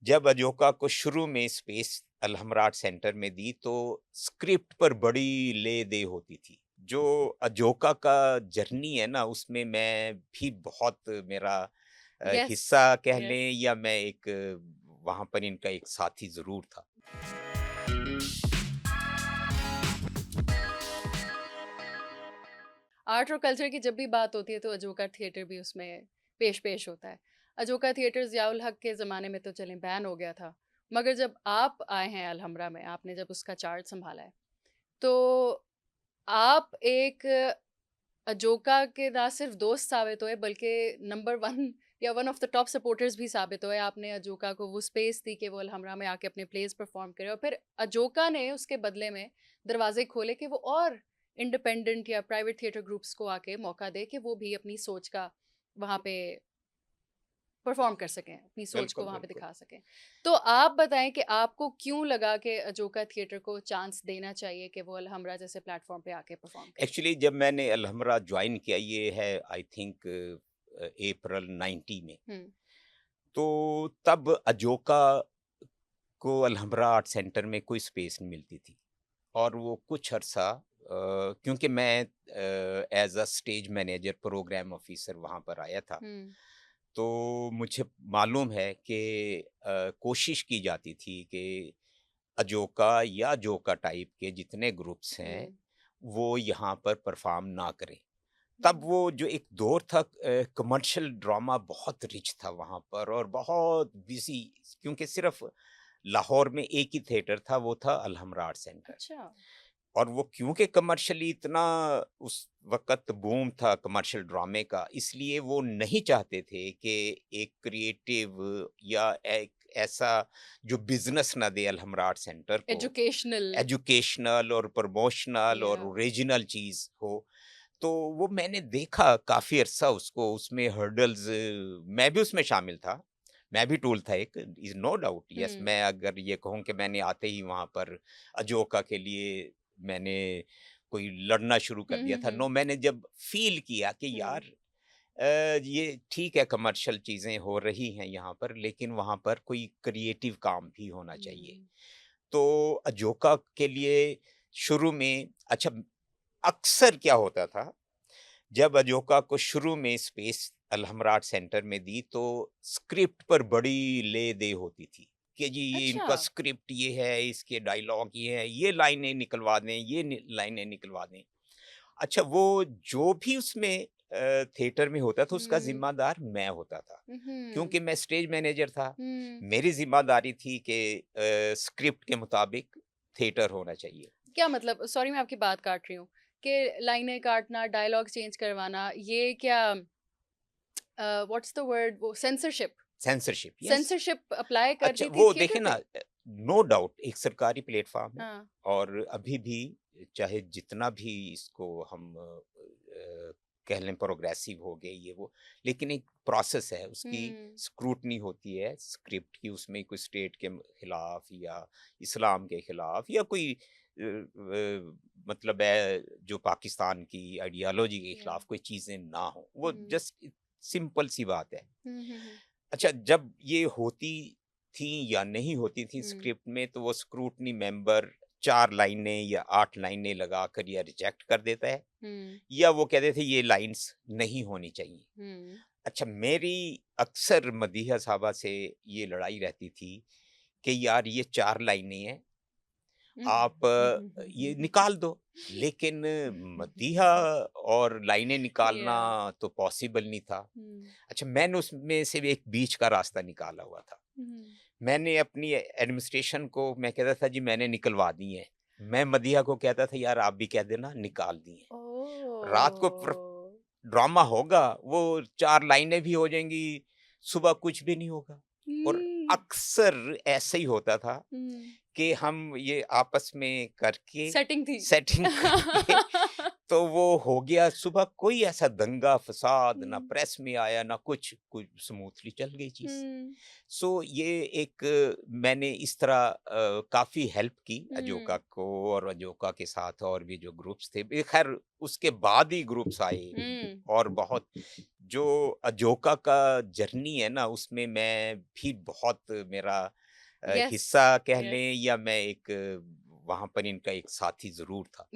जब अजोका को शुरू में स्पेस अलहमराट सेंटर में दी तो स्क्रिप्ट पर बड़ी ले-दे होती थी। जो अजोका का जर्नी है ना उसमें मैं भी बहुत मेरा यस, हिस्सा कह यस। लें या मैं एक वहाँ पर इनका एक साथी ज़रूर था। आर्ट और कल्चर की जब भी बात होती है तो अजोका थिएटर भी उसमें पेश होता है। अजोका थिएटर ज़ियाउल हक के ज़माने में तो चलें बैन हो गया था, मगर जब आप आए हैं अलहम्रा में, आपने जब उसका चार्ज सँभाला है, तो आप एक अजोका के ना सिर्फ़ दोस्त साबित हुए बल्कि नंबर 1 या one of the top supporters भी साबित हुए। आपने अजोका को वो स्पेस दी कि वो अलहम्रा में आके अपने प्लेज़ परफ़ॉर्म करे और फिर अजोका ने उसके बदले में दरवाज़े खोले कि वो और इंडिपेंडेंट या प्राइवेट थिएटर ग्रुप्स को आके मौका दे कि वो भी अपनी सोच का वहाँ पे परफ़ॉर्म कर सकें, अपनी सोच को बिल्कुल, वहाँ पे बिल्कुल। दिखा सकें। तो आप बताएँ कि आपको क्यों लगा कि अजोका थिएटर को चांस देना चाहिए कि वो अलहम्रा जैसे प्लेटफ़ॉर्म पे आके परफ़ॉर्म करे? एक्चुअली जब मैंने अलहमरा जॉइन किया ये है आई थिंक अप्रैल 90 में। हुँ, तो तब अजोका को अलहमरा आर्ट सेंटर में कोई स्पेस नहीं मिलती थी और वो कुछ अरसा क्योंकि मैं as a stage manager program officer वहाँ पर आया था हुँ, तो मुझे मालूम है कि कोशिश की जाती थी कि अजोका या जोका टाइप के जितने ग्रुप्स हैं हुँ, वो यहाँ पर परफॉर्म ना करें। तब हुँ। वो जो एक दौर था कमर्शियल ड्रामा बहुत रिच था वहाँ पर और बहुत बिजी क्योंकि सिर्फ लाहौर में एक ही थिएटर था वो था अलहमरा आर्ट सेंटर। अच्छा। और वो क्योंकि कमर्शियली इतना उस वक़्त बूम था कमर्शियल ड्रामे का, इसलिए वो नहीं चाहते थे कि एक क्रिएटिव या एक ऐसा जो बिज़नेस ना दे अलहमरा आर्ट सेंटर को, एजुकेशनल एजुकेशनल और प्रमोशनल और या ओरिजिनल चीज़ हो। तो वो मैंने देखा काफ़ी अरसा उसको, उसमें हर्डल्स मैं भी उसमें शामिल था। मैं भी टूल था एक, इज़ नो डाउट येस हुँ, मैं अगर ये कहूँ कि मैंने आते ही वहाँ पर अजोका के लिए मैंने कोई लड़ना शुरू कर हुँ, दिया हुँ, था। हुँ, नो मैंने जब फ़ील किया कि हुँ, यार ये ठीक है कमर्शियल चीज़ें हो रही हैं यहाँ पर, लेकिन वहाँ पर कोई क्रिएटिव काम भी होना चाहिए। हुँ, तो अजोका के लिए शुरू में अच्छा अक्सर क्या होता था जब अजोका को शुरू में स्पेस अलहमराट सेंटर में दी तो स्क्रिप्ट पर बड़ी ले-दे होती थी कि जी ये अच्छा। इनका स्क्रिप्ट ये है, इसके डायलॉग ये हैं, ये लाइनें निकलवा दें, ये लाइनें निकलवा दें। अच्छा वो जो भी उसमें थिएटर में होता था उसका हुँ, ज़िम्मेदार मैं होता था। उहुँ, क्योंकि मैं स्टेज मैनेजर था, हुँ। मेरी ज़िम्मेदारी थी कि स्क्रिप्ट के मुताबिक थिएटर होना चाहिए। क्या मतलब सॉरी मैं आपकी बात काट रही हूँ, कि लाइनें काटना, डायलॉग चेंज करवाना, ये क्या व्हाट्स द वर्ड वो censorship censorship yes. Censorship apply अच्छा करती थी वो थिएटर देखिए ना पे? नो डाउट एक सरकारी प्लेटफ़ॉर्म है हाँ। और अभी भी चाहे जितना भी इसको हम कह लें प्रोग्रेसिव हो गए ये वो, लेकिन एक प्रोसेस है उसकी हुँ, स्क्रूटनी होती है स्क्रिप्ट की उसमें कोई स्टेट के खिलाफ या इस्लाम के खिलाफ या कोई मतलब है जो पाकिस्तान की आइडियोलॉजी के या खिलाफ कोई चीज़ें ना हो, वो हुँ, जस्ट सिंपल सी बात है। हुँ, हुँ, हुँ, अच्छा जब ये होती थी या नहीं होती थी हुँ, स्क्रिप्ट में तो वो स्क्रूटनी मेंबर 4 लाइनें या 8 लाइनें लगाकर या रिजेक्ट कर देता है हुँ, या वो कहते थे ये लाइन्स नहीं होनी चाहिए। हुँ, अच्छा मेरी अक्सर मदीहा साहबा से ये लड़ाई रहती थी कि यार ये 4 लाइनें हैं, आप ये निकाल दो। लेकिन मदीहा और लाइनें निकालना या तो पॉसिबल नहीं था। हुँ, अच्छा मैंने उसमें से एक बीच का रास्ता निकाला हुआ था। हुँ, मैंने अपनी एडमिनिस्ट्रेशन को मैं कहता था जी मैंने निकलवा दी है। मैं मदीहा को कहता था यार आप भी कह देना निकाल दी हैं। रात को ओह! ड्रामा होगा, वो 4 लाइनें भी हो जाएँगी, सुबह कुछ भी नहीं होगा। और हुँ, अक्सर ऐसे ही होता था हुँ, कि हम ये आपस में करके सेटिंग थी। सेटिंग करके तो वो हो गया सुबह, कोई ऐसा दंगा फ़साद ना हुँ, प्रेस में आया ना कुछ, कुछ स्मूथली चल गई चीज़। हुँ, सो ये एक मैंने इस तरह काफ़ी हेल्प की अजोका हुँ, को, और अजोका के साथ और भी जो ग्रुप्स थे, खैर उसके बाद ही ग्रुप्स आए, हुँ, और बहुत जो अजोका का जर्नी है ना, उसमें मैं भी बहुत मेरा यस, हिस्सा कह यस। लें, या मैं एक वहाँ पर इनका एक साथी ज़रूर था।